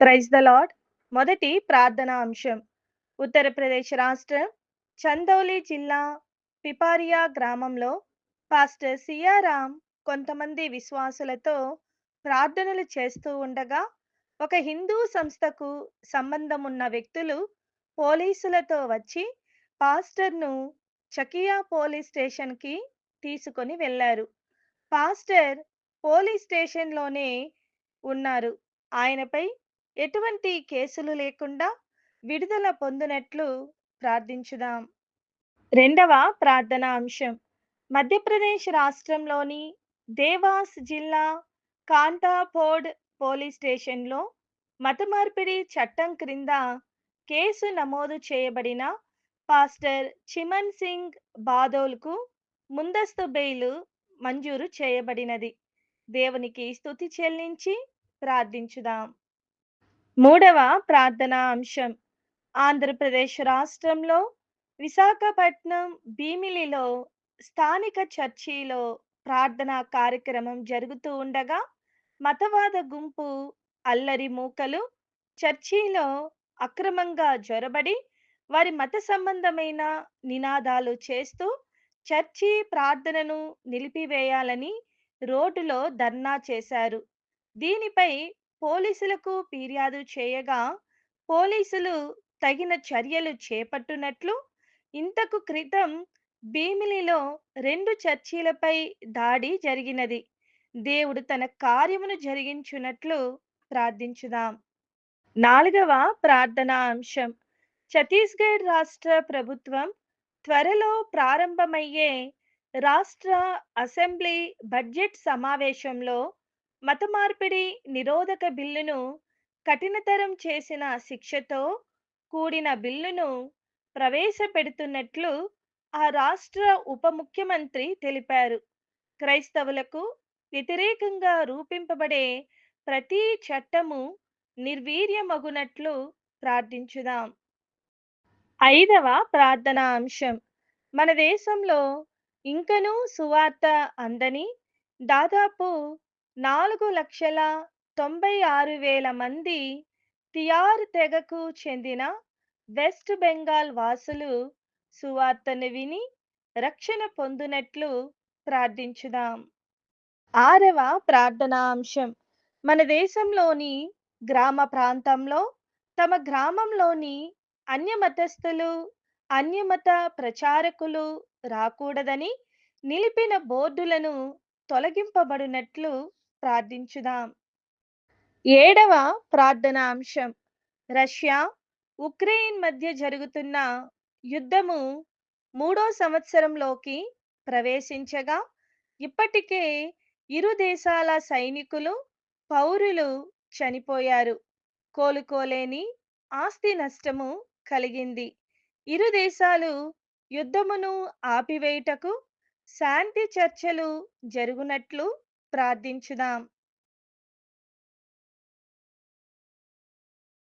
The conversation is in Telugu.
Praise the lord. మొదటి ప్రార్థనా అంశం. ఉత్తరప్రదేశ్ రాష్ట్రం చందౌలి జిల్లా పిపారియా గ్రామంలో పాస్టర్ సియారాం కొంతమంది విశ్వాసులతో ప్రార్థనలు చేస్తూ ఉండగా ఒక హిందూ సంస్థకు సంబంధం ఉన్న వ్యక్తులు పోలీసులతో వచ్చి పాస్టర్ను చకియా పోలీస్ స్టేషన్కి తీసుకొని వెళ్ళారు. పాస్టర్ పోలీస్ స్టేషన్‌లోనే ఉన్నారు. ఆయనపై ఎటువంటి కేసులు లేకుండా విడుదల పొందినట్లు ప్రార్థించుదాం. రెండవ ప్రార్థనా అంశం. మధ్యప్రదేశ్ రాష్ట్రంలోని దేవాస్ జిల్లా కాంటాఫోర్డ్ పోలీస్ స్టేషన్‌లో మతమార్పిడి చట్టం క్రింద కేసు నమోదు చేయబడిన పాస్టర్ చిమన్ సింగ్ బాదోల్‌కు ముందస్తు బెయిల్ మంజూరు చేయబడినది. దేవునికి స్తుతి చెల్లించి ప్రార్థించుదాం. మూడవ ప్రార్థనా అంశం. ఆంధ్రప్రదేశ్ రాష్ట్రంలో విశాఖపట్నం భీమిలిలో స్థానిక చర్చిలో ప్రార్థనా కార్యక్రమం జరుగుతూ ఉండగా మతవాద గుంపు అల్లరి మూకలు చర్చిలో అక్రమంగా జొరబడి వారి మత సంబంధమైన నినాదాలు చేస్తూ చర్చి ప్రార్థనను నిలిపివేయాలని రోడ్డులో ధర్నా చేశారు. దీనిపై పోలీసులకు ఫిర్యాదు చేయగా పోలీసులు తగిన చర్యలు చేపట్టునట్లు ఇంతకు క్రితం భీమిలిలో 2 చర్చిలపై దాడి జరిగినది. దేవుడు తన కార్యమును జరిగించునట్లు ప్రార్థించుదాం. నాలుగవ ప్రార్థనా అంశం. ఛత్తీస్‌గఢ్ రాష్ట్ర ప్రభుత్వం త్వరలో ప్రారంభమయ్యే రాష్ట్ర అసెంబ్లీ బడ్జెట్ సమావేశంలో మత మార్పిడి నిరోధక బిల్లును కఠినతరం చేసిన శిక్షతో కూడిన బిల్లును ప్రవేశపెడుతున్నట్లు ఆ రాష్ట్ర ఉప ముఖ్యమంత్రి తెలిపారు. క్రైస్తవులకు వ్యతిరేకంగా రూపింపబడే ప్రతి చట్టము నిర్వీర్యమగునట్లు ప్రార్థించుదాం. ఐదవ ప్రార్థనా అంశం. మన దేశంలో ఇంకనూ సువార్త అందని దాదాపు 4,96,000 మంది తియార్ తెగకు చెందిన వెస్ట్ బెంగాల్ వాసులు సువార్తను విని రక్షణ పొందునట్లు ప్రార్థించుదాం. ఆరవ ప్రార్థనా అంశం. మన దేశంలోని గ్రామ ప్రాంతంలో తమ గ్రామంలోని అన్యమతస్థులు, అన్యమత ప్రచారకులు రాకూడదని నిలిపిన బోర్డులను తొలగింపబడినట్లు ప్రార్థించుదాం. ఏడవ ప్రార్థనా అంశం. రష్యా, ఉక్రెయిన్ మధ్య జరుగుతున్న యుద్ధము 3వ సంవత్సరంలోకి ప్రవేశించగా ఇప్పటికే ఇరు దేశాల సైనికులు, పౌరులు చనిపోయారు. కోలుకోలేని ఆస్తి నష్టము కలిగింది. ఇరు దేశాలు యుద్ధమును ఆపివేయుటకు శాంతి చర్చలు జరుగునట్లు ప్రార్థించుదాం.